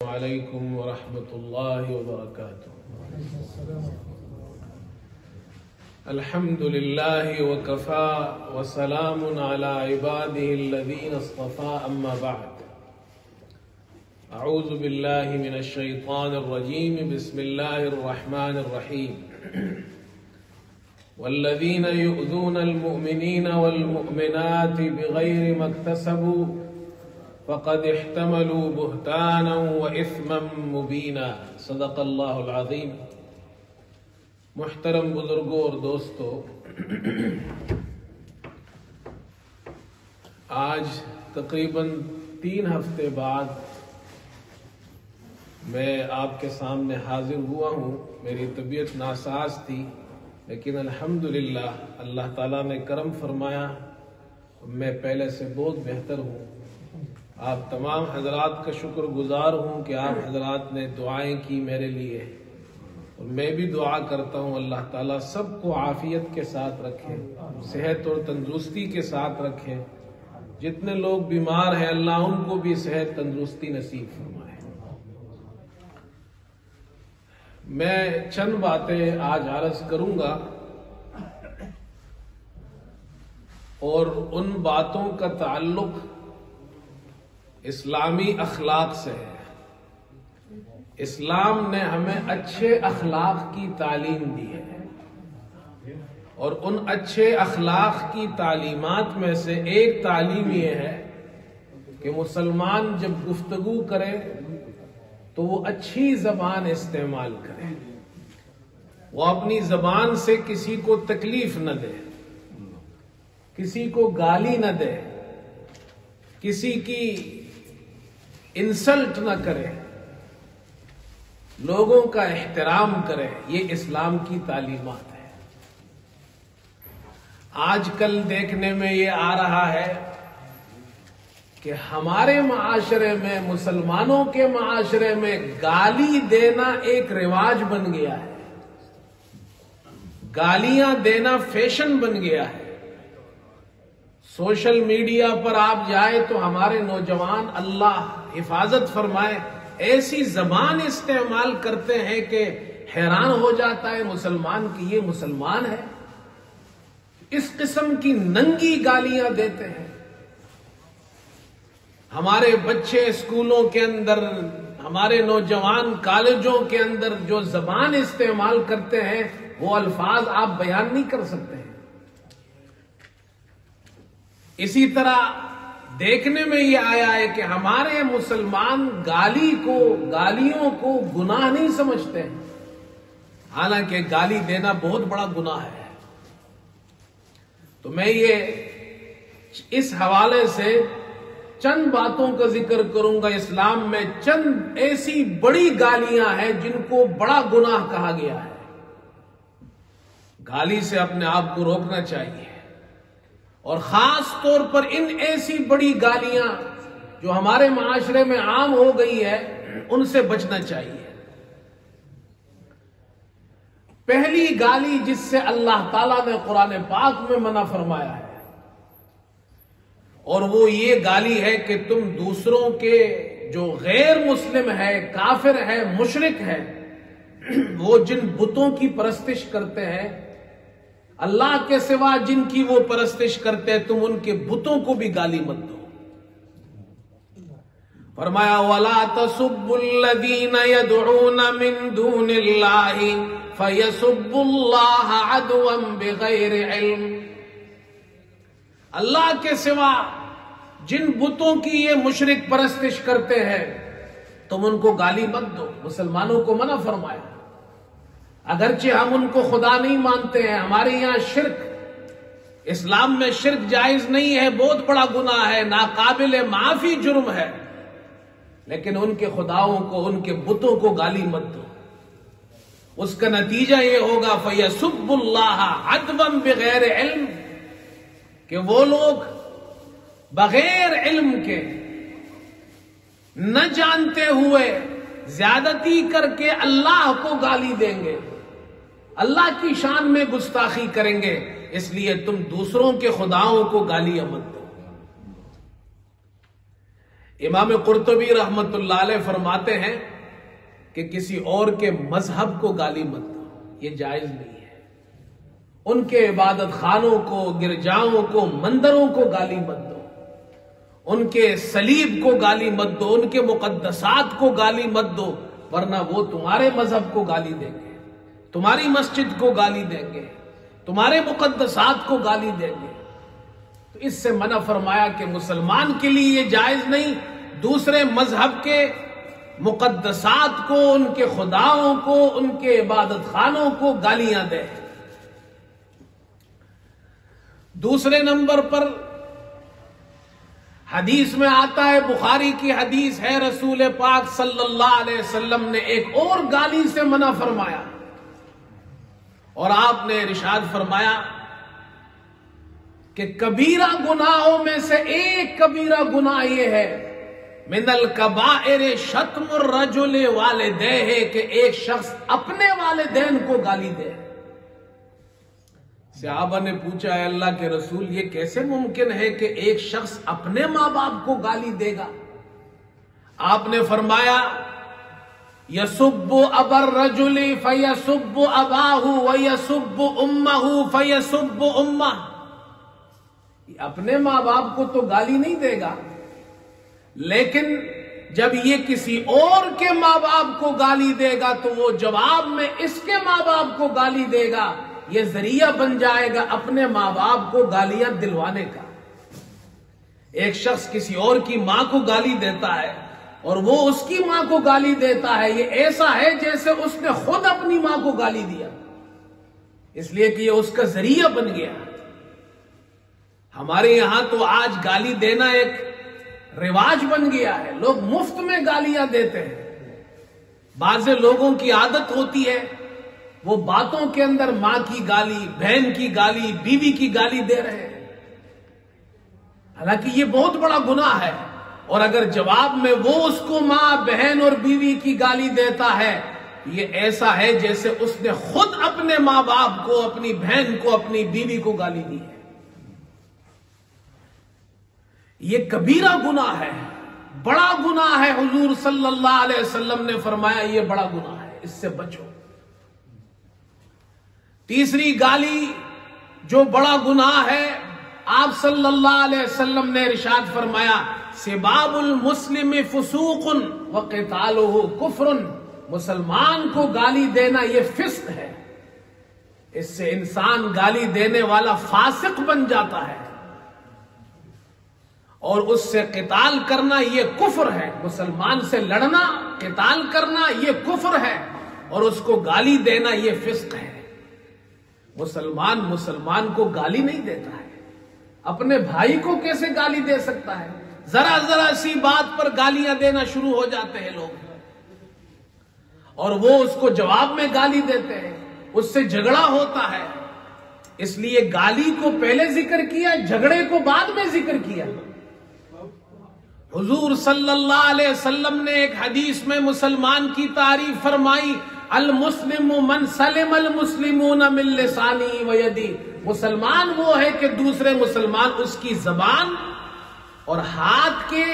عليكم ورحمة الله وبركاته. الحمد لله وكفى وسلام على عباده الذين اصطفى أما بعد. أعوذ بالله من الشيطان الرجيم. بسم الله الرحمن الرحيم. والذين يؤذون المؤمنين والمؤمنات بغير ما اكتسبوا فقد احتملوا بهتانا وإثما مبینا. صدق اللہ العظیم. محترم بزرگوں اور دوستو، آج تقریباً 3 ہفتے بعد میں آپ کے سامنے حاضر ہوا ہوں. میری طبیعت ناساز تھی، لیکن الحمدللہ اللہ تعالیٰ نے کرم فرمایا، میں پہلے سے بہت بہتر ہوں. آپ تمام حضرات کا شکر گزار ہوں کہ آپ حضرات نے دعائیں کی میرے لیے، اور میں بھی دعا کرتا ہوں اللہ تعالیٰ سب کو عافیت کے ساتھ رکھے، صحت اور تندرستی کے ساتھ رکھے. جتنے لوگ بیمار ہیں اللہ ان کو بھی صحت تندرستی نصیب فرمائے. میں چند باتیں آج عرض کروں گا، اور ان باتوں کا تعلق اسلامی اخلاق سے ہے. اسلام نے ہمیں اچھے اخلاق کی تعلیم دی ہے، اور ان اچھے اخلاق کی تعلیمات میں سے ایک تعلیم یہ ہے کہ مسلمان جب گفتگو کرے تو وہ اچھی زبان استعمال کرے، وہ اپنی زبان سے کسی کو تکلیف نہ دے، کسی کو گالی نہ دے، کسی کی انسلٹ نہ کرے، لوگوں کا احترام کرے. یہ اسلام کی تعلیمات ہے. آج کل دیکھنے میں یہ آ رہا ہے کہ ہمارے معاشرے میں، مسلمانوں کے معاشرے میں گالی دینا ایک رواج بن گیا ہے. گالیاں دینا فیشن بن گیا ہے. سوشل میڈیا پر آپ جائے تو ہمارے نوجوان، اللہ حفاظت فرمائے، ایسی زبان استعمال کرتے ہیں کہ حیران ہو جاتا ہے مسلمان کہ یہ مسلمان ہے. اس قسم کی ننگی گالیاں دیتے ہیں. ہمارے بچے اسکولوں کے اندر، ہمارے نوجوان کالجوں کے اندر جو زبان استعمال کرتے ہیں وہ الفاظ آپ بیان نہیں کر سکتے ہیں. اسی طرح دیکھنے میں یہ آیا ہے کہ ہمارے مسلمان گالیوں کو گناہ نہیں سمجھتے ہیں، حالانکہ گالی دینا بہت بڑا گناہ ہے. تو میں یہ اس حوالے سے چند باتوں کا ذکر کروں گا. اسلام میں چند ایسی بڑی گالیاں ہیں جن کو بڑا گناہ کہا گیا ہے. گالی سے اپنے آپ کو روکنا چاہیے، اور خاص طور پر ان ایسی بڑی گالیاں جو ہمارے معاشرے میں عام ہو گئی ہے ان سے بچنا چاہیے. پہلی گالی جس سے اللہ تعالیٰ نے قرآن پاک میں منع فرمایا ہے، اور وہ یہ گالی ہے کہ تم دوسروں کے جو غیر مسلم ہے، کافر ہے، مشرک ہے، وہ جن بتوں کی پرستش کرتے ہیں، اللہ کے سوا جن کی وہ پرستش کرتے ہیں، تم ان کے بتوں کو بھی گالی مت دو. فرمایا وَلَا تَسُبُّوا الَّذِينَ يَدْعُونَ مِن دُونِ اللَّهِ فَيَسُبُّوا اللَّهَ عَدْوًا بِغَيْرِ عِلْمٍ. اللہ کے سوا جن بتوں کی یہ مشرک پرستش کرتے ہیں تم ان کو گالی مت دو. مسلمانوں کو منع فرمایا. اگرچہ ہم ان کو خدا نہیں مانتے ہیں، ہمارے یہاں شرک، اسلام میں شرک جائز نہیں ہے، بہت بڑا گناہ ہے، ناقابل معافی جرم ہے، لیکن ان کے خداؤں کو، ان کے بتوں کو گالی مت دو. اس کا نتیجہ یہ ہوگا فَيَسُبُّ اللَّهَ عَدْوًا بِغَيْرِ عِلْمٍ، کہ وہ لوگ بغیر علم کے، نہ جانتے ہوئے زیادتی کر کے اللہ کو گالی دیں گے، اللہ کی شان میں گستاخی کریں گے. اس لیے تم دوسروں کے خداؤں کو گالیاں مت دو. امام قرطبی رحمت اللہ علیہ فرماتے ہیں کہ کسی اور کے مذہب کو گالی مت دو، یہ جائز نہیں ہے۔ ان کے عبادت خانوں کو، گرجاؤں کو، مندروں کو گالی مت دو، ان کے صلیب کو گالی مت دو، ان کے مقدسات کو گالی مت دو، ورنہ وہ تمہارے مذہب کو گالی دیں گے، تمہاری مسجد کو گالی دیں گے، تمہارے مقدسات کو گالی دیں گے۔ تو اس سے منع فرمایا کہ مسلمان کے لیے یہ جائز نہیں دوسرے مذہب کے مقدسات کو، ان کے خداؤں کو، ان کے عبادت خانوں کو گالیاں دے۔ دوسرے نمبر پر حدیث میں آتا ہے، بخاری کی حدیث ہے، رسول پاک صلی اللہ علیہ وسلم نے ایک اور گالی سے منع فرمایا، اور آپ نے ارشاد فرمایا کہ کبیرہ گناہوں میں سے ایک کبیرہ گناہ یہ ہے، من الکبائر شتم الرجل والدیہ، کہ ایک شخص اپنے والدین کو گالی دے۔ صحابہ نے پوچھا، اے اللہ کے رسول، یہ کیسے ممکن ہے کہ ایک شخص اپنے ماں باپ کو گالی دے گا؟ آپ نے فرمایا، یسب ابا الرجل فیسب اباہ ویسب امہ فیسب امہ، اپنے ماں باپ کو تو گالی نہیں دے گا، لیکن جب یہ کسی اور کے ماں باپ کو گالی دے گا تو وہ جواب میں اس کے ماں باپ کو گالی دے گا، یہ ذریعہ بن جائے گا اپنے ماں باپ کو گالیاں دلوانے کا۔ ایک شخص کسی اور کی ماں کو گالی دیتا ہے اور وہ اس کی ماں کو گالی دیتا ہے، یہ ایسا ہے جیسے اس نے خود اپنی ماں کو گالی دیا، اس لیے کہ یہ اس کا ذریعہ بن گیا۔ ہمارے یہاں تو آج گالی دینا ایک رواج بن گیا ہے، لوگ مفت میں گالیاں دیتے ہیں۔ بعض لوگوں کی عادت ہوتی ہے وہ باتوں کے اندر ماں کی گالی، بہن کی گالی، بیوی کی گالی دے رہے ہیں، حالانکہ یہ بہت بڑا گناہ ہے، اور اگر جواب میں وہ اس کو ماں، بہن اور بیوی کی گالی دیتا ہے، یہ ایسا ہے جیسے اس نے خود اپنے ماں باپ کو، اپنی بہن کو، اپنی بیوی کو گالی دی ہے۔ یہ کبیرہ گناہ ہے، بڑا گناہ ہے۔ حضور صلی اللہ علیہ وسلم نے فرمایا یہ بڑا گناہ ہے، اس سے بچو۔ تیسری گالی جو بڑا گناہ ہے، آپ صلی اللہ علیہ وسلم نے ارشاد فرمایا، سباب المسلم فسوق وقتالہ کفر، مسلمان کو گالی دینا یہ فسق ہے، اس سے انسان گالی دینے والا فاسق بن جاتا ہے، اور اس سے قتال کرنا یہ کفر ہے، مسلمان سے لڑنا، قتال کرنا یہ کفر ہے، اور اس کو گالی دینا یہ فسق ہے۔ مسلمان کو گالی نہیں دیتا ہے، اپنے بھائی کو کیسے گالی دے سکتا ہے؟ ذرا ذرا سی بات پر گالیاں دینا شروع ہو جاتے ہیں لوگ، اور وہ اس کو جواب میں گالی دیتے ہیں، اس سے جھگڑا ہوتا ہے۔ اس لیے گالی کو پہلے ذکر کیا، جھگڑے کو بعد میں ذکر کیا۔ حضور صلی اللہ علیہ وسلم نے ایک حدیث میں مسلمان کی تعریف فرمائی، المسلم من سلم المسلمون من لسانی و یدی، مسلمان وہ ہے کہ دوسرے مسلمان اس کی زبان اور ہاتھ کے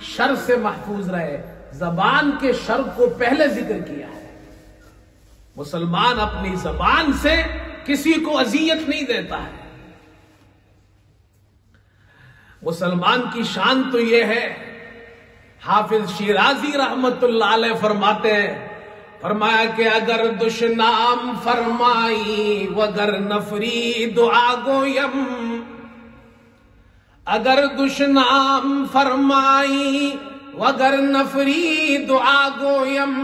شر سے محفوظ رہے۔ زبان کے شر کو پہلے ذکر کیا ہے۔ مسلمان اپنی زبان سے کسی کو اذیت نہیں دیتا ہے۔ مسلمان کی شان تو یہ ہے، حافظ شیرازی رحمت اللہ علیہ فرماتے ہیں، فرمایا کہ اگر دشنام فرمائی وگر نفری دعا گویم، اگر دشنام فرمائی وگر نفری دعا گویم،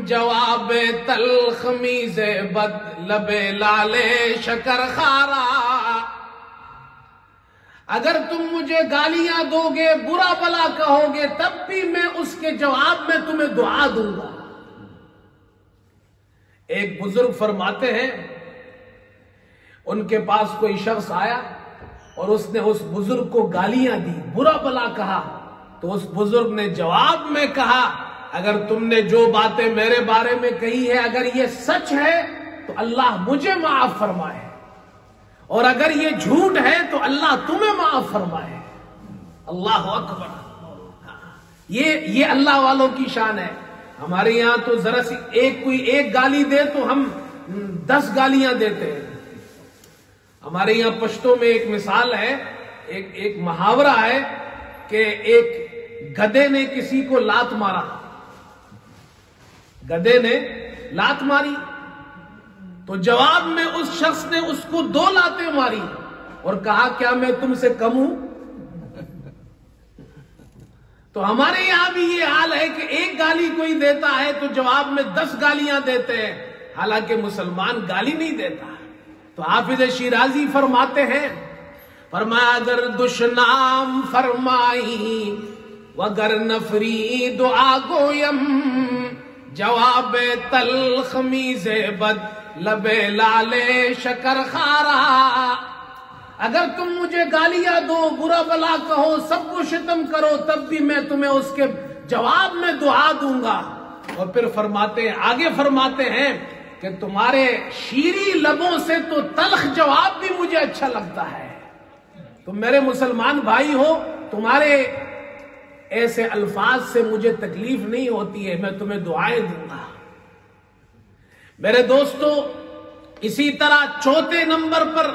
جواب تلخ میز بد لب لال شکر خارا، اگر تم مجھے گالیاں دو گے، برا بلا کہو گے، تب بھی میں اس کے جواب میں تمہیں دعا دوں گا۔ ایک بزرگ فرماتے ہیں، ان کے پاس کوئی شخص آیا اور اس نے اس بزرگ کو گالیاں دی، برا بلا کہا، تو اس بزرگ نے جواب میں کہا، اگر تم نے جو باتیں میرے بارے میں کہی ہے اگر یہ سچ ہے تو اللہ مجھے معاف فرمائے، اور اگر یہ جھوٹ ہے تو اللہ تمہیں معاف فرمائے۔ اللہ اکبر۔ یہ اللہ والوں کی شان ہے. ہمارے یہاں تو ذرا سی کوئی ایک گالی دے تو ہم 10 گالیاں دیتے ہیں. ہمارے یہاں پشتوں میں ایک مثال ہے، ایک محاورہ ہے کہ ایک گدھے نے کسی کو لات مارا. گدھے نے لات ماری تو جواب میں اس شخص نے اس کو 2 لاتیں ماری اور کہا کیا میں تم سے کم ہوں؟ تو ہمارے یہاں بھی یہ حال ہے کہ ایک گالی کوئی دیتا ہے تو جواب میں 10 گالیاں دیتے ہیں، حالانکہ مسلمان گالی نہیں دیتا. تو حافظ شیرازی فرماتے ہیں، فرمایا اگر دشنام فرمائی وگر نفری دعا گویم، جواب تلخ میز بد لب لال شکر خارا. اگر تم مجھے گالیاں دو، برا بلا کہو، سب کو شتم کرو، تب بھی میں تمہیں اس کے جواب میں دعا دوں گا. اور پھر آگے فرماتے ہیں کہ تمہارے شیریں لبوں سے تو تلخ جواب بھی مجھے اچھا لگتا ہے. تم میرے مسلمان بھائی ہو، تمہارے ایسے الفاظ سے مجھے تکلیف نہیں ہوتی ہے، میں تمہیں دعائیں دوں گا. میرے دوستو، اسی طرح 4 نمبر پر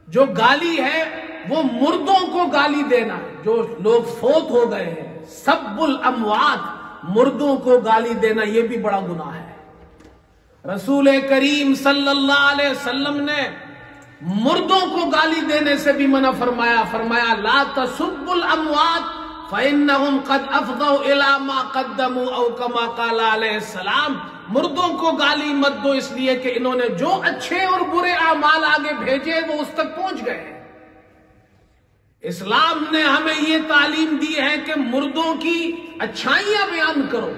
جو گالی ہے وہ مردوں کو گالی دینا. جو لوگ فوت ہو گئے ہیں، سب الاموات، مردوں کو گالی دینا یہ بھی بڑا گناہ ہے. رسول کریم صلی اللہ علیہ وسلم نے مردوں کو گالی دینے سے بھی منع فرمایا. فرمایا لا تسبوا الاموات فانهم قد افضوا الى ما قدموا او كما قال علیہ السلام. مردوں کو گالی مت دو، اس لیے کہ انہوں نے جو اچھے اور برے اعمال آگے بھیجے وہ اس تک پہنچ گئے. اسلام نے ہمیں یہ تعلیم دی ہے کہ مردوں کی اچھائیاں بیان کرو.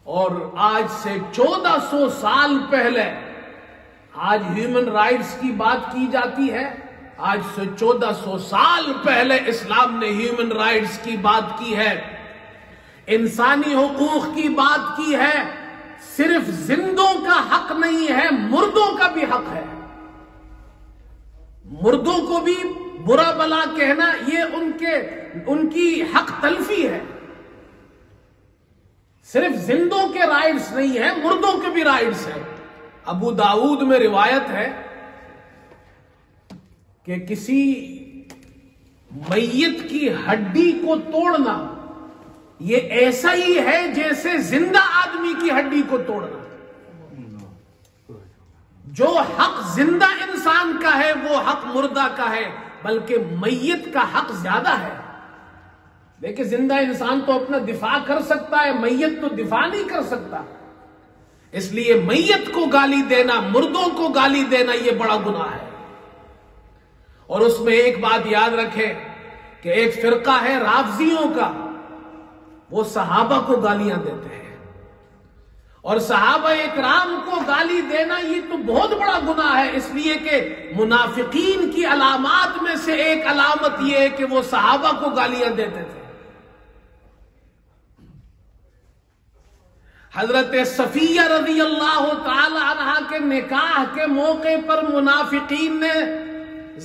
اور آج سے 1400 سال پہلے، آج ہیومن رائٹس کی بات کی جاتی ہے، آج سے 1400 سال پہلے اسلام نے ہیومن رائٹس کی بات کی ہے، انسانی حقوق کی بات کی ہے. صرف زندوں کا حق نہیں ہے، مردوں کا بھی حق ہے. مردوں کو بھی برا بلا کہنا یہ ان کی حق تلفی ہے. صرف زندوں کے رائٹس نہیں ہے، مردوں کے بھی رائٹس ہیں. ابو داؤد میں روایت ہے کہ کسی میت کی ہڈی کو توڑنا یہ ایسا ہی ہے جیسے زندہ آدمی کی ہڈی کو توڑنا. جو حق زندہ انسان کا ہے وہ حق مردہ کا ہے، بلکہ میت کا حق زیادہ ہے. دیکھیں زندہ انسان تو اپنا دفاع کر سکتا ہے، میت تو دفاع نہیں کر سکتا. اس لیے میت کو گالی دینا، مردوں کو گالی دینا یہ بڑا گناہ ہے. اور اس میں ایک بات یاد رکھیں کہ ایک فرقہ ہے رافضیوں کا، وہ صحابہ کو گالیاں دیتے ہیں. اور صحابہ اکرام کو گالی دینا یہ تو بہت بڑا گناہ ہے، اس لیے کہ منافقین کی علامات میں سے ایک علامت یہ ہے کہ وہ صحابہ کو گالیاں دیتے تھے. حضرت صفیہ رضی اللہ تعالی عنہا کے نکاح کے موقع پر منافقین نے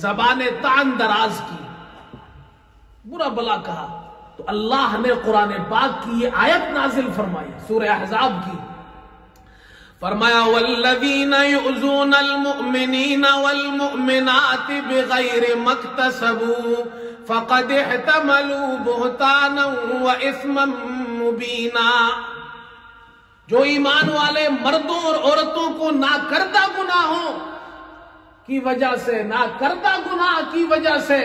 زبان طعن دراز کی، برا بلا کہا. تو اللہ نے قرآن پاک کی یہ آیت نازل فرمائی سورہ احزاب کی. فرمایا والذین یؤذون المؤمنین والمؤمنات بغیر ما اکتسبوا فقد احتملوا بہتانا واثما مبینا. جو ایمان والے مردوں اور عورتوں کو ناکردہ گناہوں کی وجہ سے، ناکردہ گناہ کی وجہ سے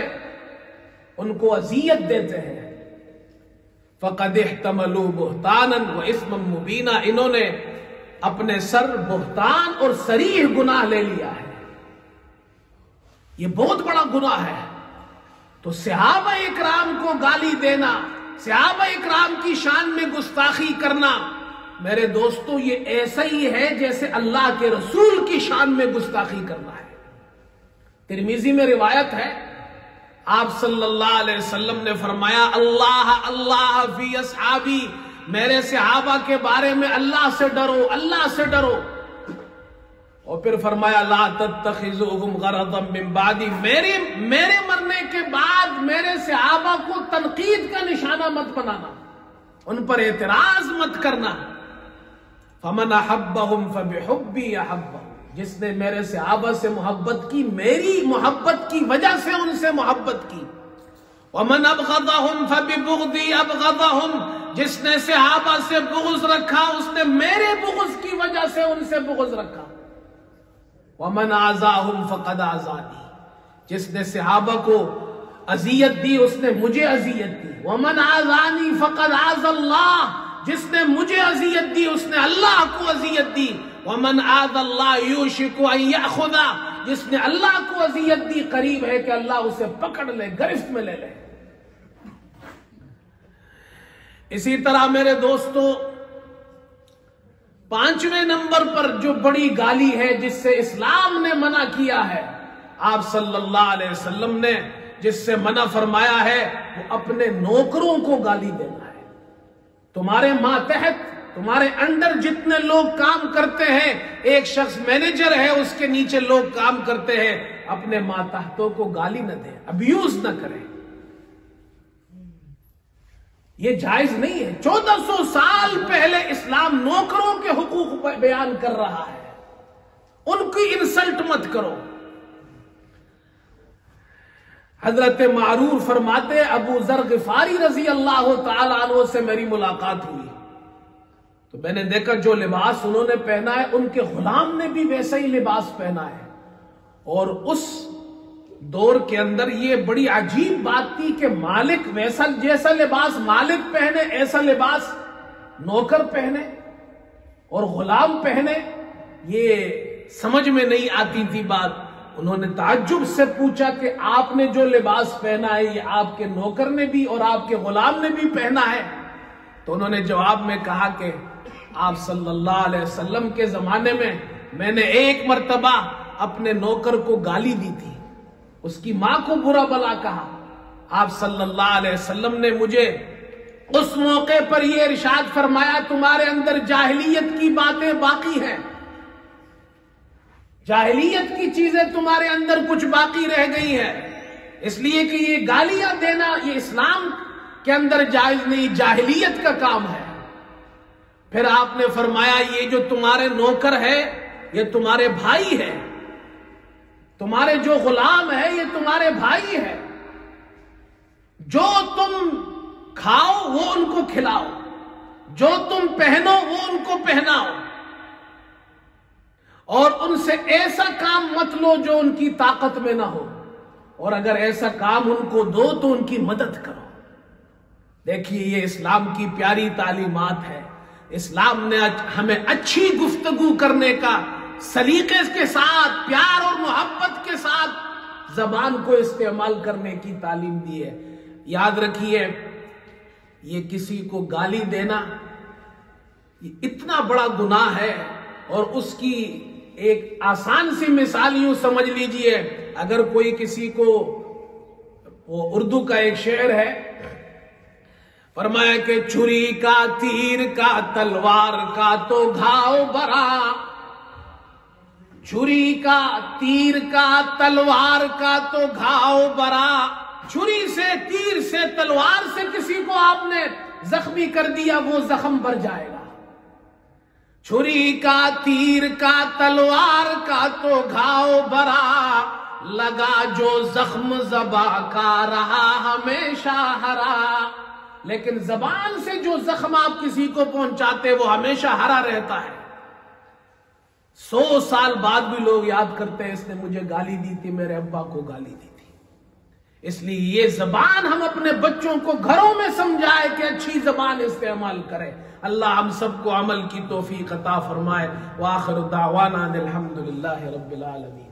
ان کو اذیت دیتے ہیں، فقد احتملوا بہتانا واثما مبینا، انہوں نے اپنے سر بہتان اور صریح گناہ لے لیا ہے. یہ بہت بڑا گناہ ہے. تو صحابہ اکرام کو گالی دینا، صحابہ اکرام کی شان میں گستاخی کرنا، میرے دوستو یہ ایسا ہی ہے جیسے اللہ کے رسول کی شان میں گستاخی کرنا ہے. ترمذی میں روایت ہے، آپ صلی اللہ علیہ وسلم نے فرمایا اللہ اللہ فی اصحابی، میرے صحابہ کے بارے میں اللہ سے ڈرو، اللہ سے ڈرو. اور پھر فرمایا لا تتخذوہم غرضا من بعدی، میرے مرنے کے بعد میرے صحابہ کو تنقید کا نشانہ مت بنانا، ان پر اعتراض مت کرنا۔ فمن احبہم فبحبی احبہم، جس نے میرے صحابہ سے محبت کی، میری محبت کی وجہ سے ان سے محبت کی۔ ومن ابغضہم فببغضی ابغضہم، جس نے صحابہ سے بغض رکھا اس نے میرے بغض کی وجہ سے ان سے بغض رکھا۔ ومن آذاہم فقد آذانی، جس نے صحابہ کو اذیت دی اس نے مجھے اذیت دی۔ ومن آذانی فقد آذى اللہ، جس نے مجھے اذیت دی اس نے اللہ کو اذیت دی۔ ومن آذى اللہ یوشک ان یأخذ، جس نے اللہ کو اذیت دی قریب ہے کہ اللہ اسے پکڑ لے، گرفت میں لے لے۔ اسی طرح میرے دوستو، 5ویں نمبر پر جو بڑی گالی ہے جس سے اسلام نے منع کیا ہے، آپ صلی اللہ علیہ وسلم نے جس سے منع فرمایا ہے، وہ اپنے نوکروں کو گالی دینا ہے۔ تمہارے ماتحت، تمہارے انڈر جتنے لوگ کام کرتے ہیں، ایک شخص مینیجر ہے، اس کے نیچے لوگ کام کرتے ہیں، اپنے ماتحتوں کو گالی نہ دیں، ابیوز نہ کریں، یہ جائز نہیں ہے۔ 1400 سال پہلے اسلام نوکروں کے حقوق بیان کر رہا ہے، ان کی انسلٹ مت کرو۔ حضرت معرور فرماتے ابو ذر غفاری رضی اللہ تعالی عنہ سے میری ملاقات ہوئی تو میں نے دیکھا جو لباس انہوں نے پہنا ہے ان کے غلام نے بھی ویسا ہی لباس پہنا ہے، اور اس دور کے اندر یہ بڑی عجیب بات تھی کہ مالک جیسا لباس مالک پہنے ایسا لباس نوکر پہنے اور غلام پہنے، یہ سمجھ میں نہیں آتی تھی بات۔ انہوں نے تعجب سے پوچھا کہ آپ نے جو لباس پہنا ہے یہ آپ کے نوکر نے بھی اور آپ کے غلام نے بھی پہنا ہے؟ تو انہوں نے جواب میں کہا کہ آپ صلی اللہ علیہ وسلم کے زمانے میں نے ایک مرتبہ اپنے نوکر کو گالی دی تھی، اس کی ماں کو برا بلا کہا، آپ صلی اللہ علیہ وسلم نے مجھے اس موقع پر یہ ارشاد فرمایا تمہارے اندر جاہلیت کی باتیں باقی ہیں، جاہلیت کی چیزیں تمہارے اندر کچھ باقی رہ گئی ہیں، اس لیے کہ یہ گالیاں دینا یہ اسلام کے اندر جائز نہیں، جاہلیت کا کام ہے۔ پھر آپ نے فرمایا یہ جو تمہارے نوکر ہے یہ تمہارے بھائی ہے، تمہارے جو غلام ہے یہ تمہارے بھائی ہے، جو تم کھاؤ وہ ان کو کھلاؤ، جو تم پہنو وہ ان کو پہناؤ، اور ان سے ایسا کام مت لو جو ان کی طاقت میں نہ ہو، اور اگر ایسا کام ان کو دو تو ان کی مدد کرو۔ دیکھیے یہ اسلام کی پیاری تعلیمات ہے، اسلام نے ہمیں اچھی گفتگو کرنے کا، سلیقے کے ساتھ، پیار اور محبت کے ساتھ زبان کو استعمال کرنے کی تعلیم دی ہے۔ یاد رکھیے یہ کسی کو گالی دینا یہ اتنا بڑا گناہ ہے، اور اس کی ایک آسان سی مثال یوں سمجھ لیجئے، اگر کوئی کسی کو، وہ اردو کا ایک شعر ہے، فرمایا کہ چھری کا تیر کا تلوار کا تو گھاؤ برا، چھری کا تیر کا تلوار کا تو گھاؤ برا، چھری سے تیر سے تلوار سے کسی کو آپ نے زخمی کر دیا وہ زخم بھر جائے گا، چھری کا تیر کا تلوار کا تو گھاؤ برا، لگا جو زخم زباں کا رہا ہمیشہ ہرا، لیکن زبان سے جو زخم آپ کسی کو پہنچاتے وہ ہمیشہ ہرا رہتا ہے۔ 100 سال بعد بھی لوگ یاد کرتے ہیں اس نے مجھے گالی دی تھی، میرے ابا کو گالی دی تھی۔ اس لیے یہ زبان ہم اپنے بچوں کو گھروں میں سمجھائے کہ اچھی زبان استعمال کرے۔ اللہ ہم سب کو عمل کی توفیق عطا فرمائے۔ وآخر دعوانا الحمدللہ رب العالمین۔